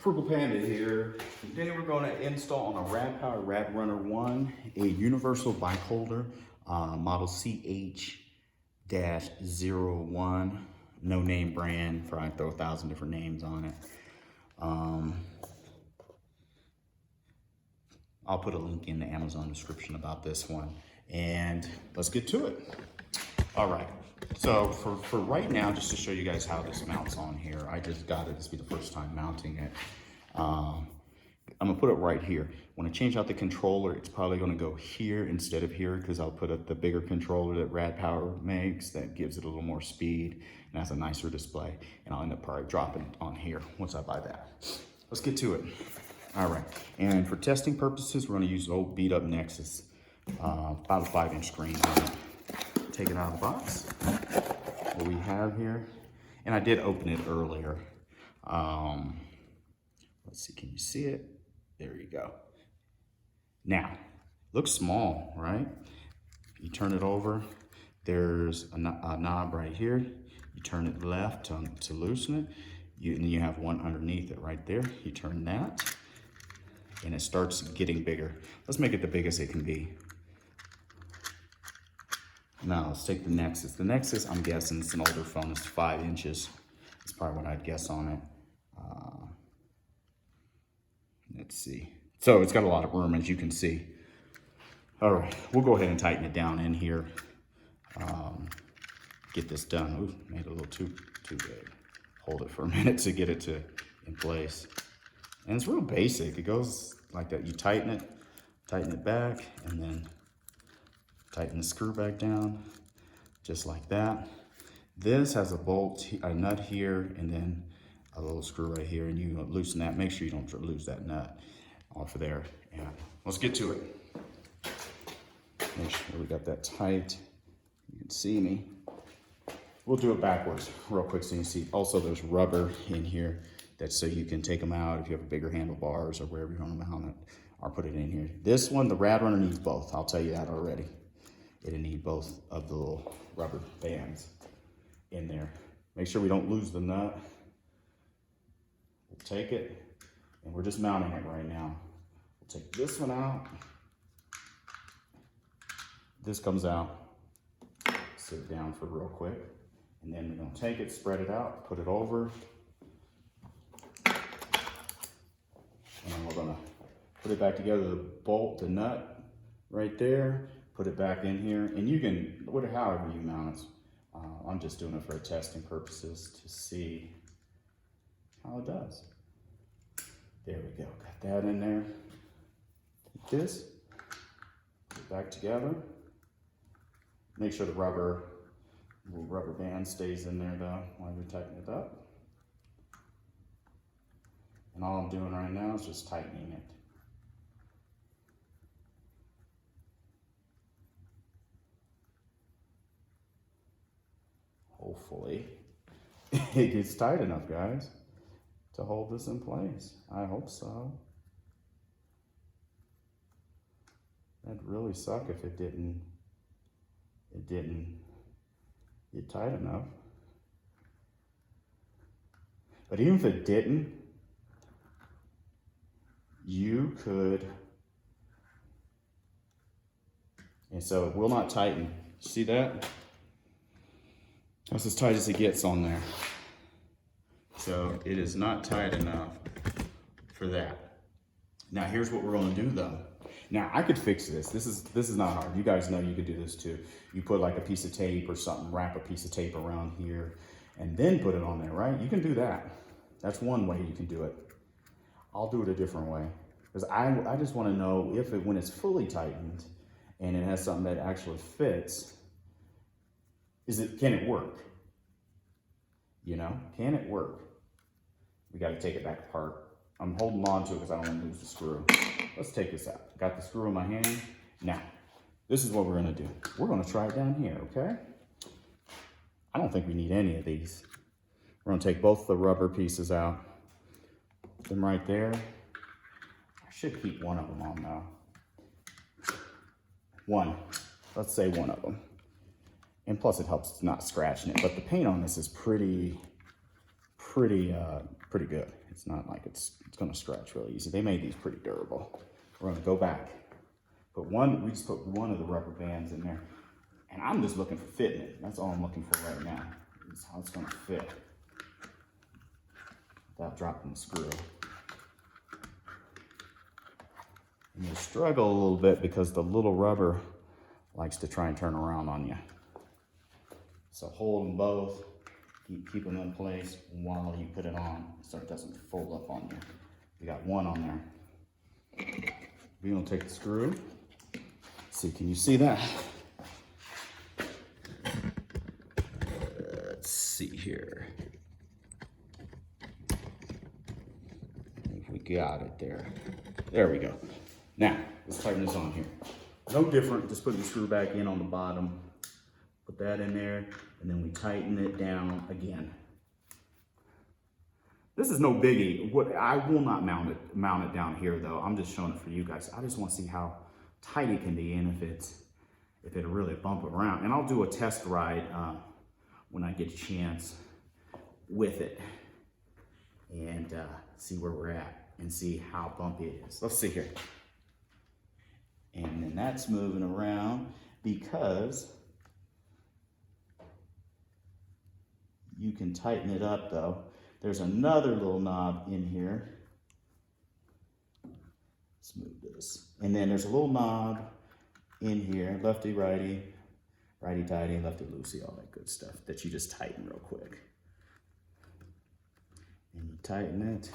Frugal Panda here. Today we're going to install on a Rad Power RadRunner 1 a universal bike holder, model CH-01. No name brand, probably throw 1,000 different names on it. I'll put a link in the Amazon description about this one. And let's get to it. All right, so for right now, just to show you guys how this mounts on here, I just got it, this will be the first time mounting it. I'm gonna put it right here. When I change out the controller, it's probably gonna go here instead of here because I'll put up the bigger controller that Rad Power makes that gives it a little more speed and has a nicer display. And I'll end up probably dropping it on here once I buy that. Let's get to it. All right, and for testing purposes, we're gonna use the old beat up Nexus, about a 5-inch screen on it. Take it out of the box, what we have here. And I did open it earlier. Let's see, can you see it? There you go. Now, looks small, right? You turn it over, there's a knob right here. You turn it left to loosen it. And you have one underneath it right there. You turn that, and it starts getting bigger. Let's make it the biggest it can be. Now let's take the Nexus. The Nexus, I'm guessing it's an older phone, it's 5 inches. That's probably what I'd guess on it. Let's see. So it's got a lot of room, as you can see. All right, we'll go ahead and tighten it down in here. Get this done. Ooh, made it a little too big. Hold it for a minute to get it in place. And it's real basic. It goes like that. You tighten it back, and then tighten the screw back down, just like that. This has a bolt, a nut here, and then a little screw right here, and you loosen that. Make sure you don't lose that nut off of there. And let's get to it. Make sure we got that tight. You can see me. We'll do it backwards real quick so you can see. Also, there's rubber in here that's so you can take them out if you have bigger handlebars or wherever you want to mount it, or put it in here. This one, the RadRunner needs both. I'll tell you that already. It'll need both of the little rubber bands in there. Make sure we don't lose the nut. We'll take it, and we're just mounting it right now. We'll take this one out. This comes out. Sit it down for real quick. And then we're gonna take it, spread it out, put it over. And then we're gonna put it back together, the bolt, the nut right there. Put it back in here, and you can, however you mount it. I'm just doing it for testing purposes to see how it does. There we go, got that in there. Take this, put it back together. Make sure the rubber band stays in there though, while we tighten it up. And all I'm doing right now is just tightening it. Hopefully it gets tight enough, guys, to hold this in place. I hope so. That'd really suck if it didn't get tight enough. But even if it didn't, you could, and so it will not tighten. See that? That's as tight as it gets on there. So it is not tight enough for that. Now here's what we're gonna do though. Now I could fix this. This is not hard. You guys know you could do this too. You put like a piece of tape or something, wrap a piece of tape around here, and then put it on there, right? You can do that. That's one way you can do it. I'll do it a different way. Because I just wanna know if when it's fully tightened and it has something that actually fits, can it work? You know, can it work? We got to take it back apart. I'm holding on to it because I don't want to lose the screw. Let's take this out. Got the screw in my hand. Now, this is what we're going to do. We're going to try it down here, okay? I don't think we need any of these. We're going to take both the rubber pieces out. Put them right there. I should keep one of them on though. One. Let's say one of them. And plus it helps not scratching it, but the paint on this is pretty good. It's not like it's gonna stretch really easy. They made these pretty durable. We're gonna go back. We just put one of the rubber bands in there. And I'm just looking for fitting it. That's all I'm looking for right now, is how it's gonna fit without dropping the screw. And you struggle a little bit because the little rubber likes to try and turn around on you. So hold them both, keep them in place while you put it on so it doesn't fold up on you. We got one on there. We're gonna take the screw. Let's see, can you see that? Let's see here. I think we got it there. There we go. Now, let's tighten this on here. No different, just putting the screw back in on the bottom. Put that in there, and then we tighten it down again. This is no biggie. I will not mount it down here though. I'm just showing it for you guys. I just want to see how tight it can be and if it'll really bump it around. And I'll do a test ride when I get a chance with it and see where we're at and see how bumpy it is. Let's see here. And then that's moving around because you can tighten it up though. There's another little knob in here. Let's move this. And then there's a little knob in here, lefty, righty, righty, tighty, lefty, loosey, all that good stuff that you just tighten real quick. And you tighten it.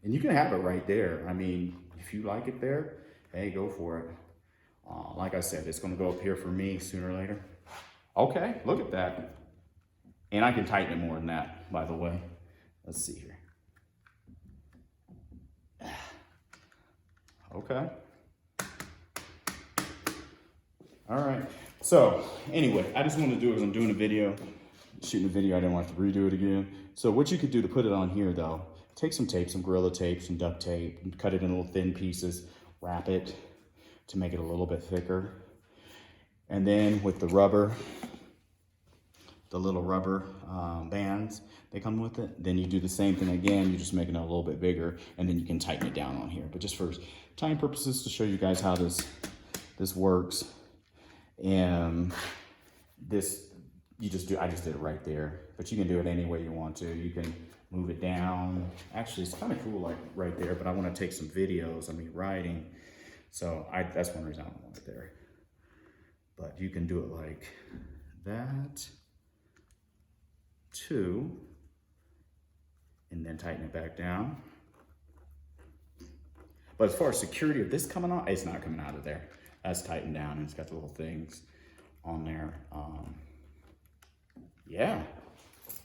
And you can have it right there. I mean, if you like it there, hey, go for it. Like I said, it's gonna go up here for me sooner or later. Okay, look at that. And I can tighten it more than that, by the way. Let's see here. Okay. All right. So anyway, I just wanted to do it as I'm doing a video, shooting a video. I didn't want to redo it again. So what you could do to put it on here though, take some tape, some Gorilla tape, some duct tape, and cut it in little thin pieces, wrap it to make it a little bit thicker. And then with the rubber, the little rubber bands, they come with it. Then you do the same thing again, you just make it a little bit bigger, and then you can tighten it down on here. But just for time purposes, to show you guys how this works. And this, I just did it right there, but you can do it any way you want to. You can move it down. Actually, it's kind of cool like right there, but I want to take some videos of me riding. So that's one reason I don't want it there. But you can do it like that, too, and then tighten it back down. But as far as security of this coming out, it's not coming out of there. That's tightened down and it's got the little things on there. Yeah.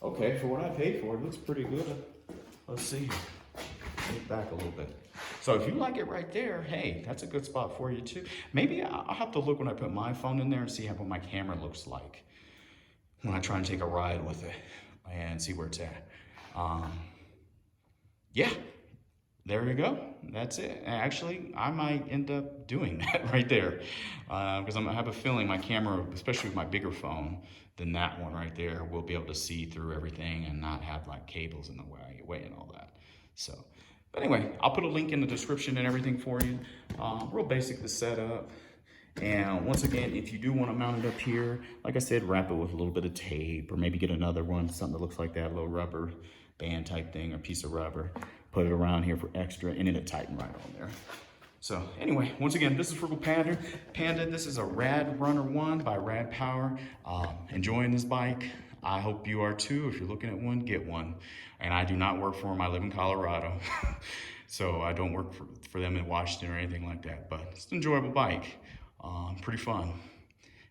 Okay, for what I paid for, it looks pretty good. Let's see. Get back a little bit. So if you like it right there, hey, that's a good spot for you too. Maybe I'll have to look when I put my phone in there and see what my camera looks like when I try and take a ride with it and see where it's at. Yeah, there you go. That's it. Actually, I might end up doing that right there because I have a feeling my camera, especially with my bigger phone than that one right there, will be able to see through everything and not have like cables in the way and all that. So. But anyway, I'll put a link in the description and everything for you. Real basic to set up. And once again, if you do want to mount it up here, like I said, wrap it with a little bit of tape or maybe get another one, something that looks like that, a little rubber band type thing or piece of rubber. Put it around here for extra and it'll tighten right on there. So anyway, once again, this is Frugal Panda. This is a RadRunner 1 by Rad Power. Enjoying this bike. I hope you are too. If you're looking at one, get one. And I do not work for them. I live in Colorado. So I don't work for them in Washington or anything like that. But it's an enjoyable bike. Pretty fun.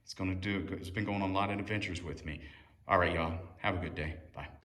It's been going on a lot of adventures with me. All right, y'all. Have a good day. Bye.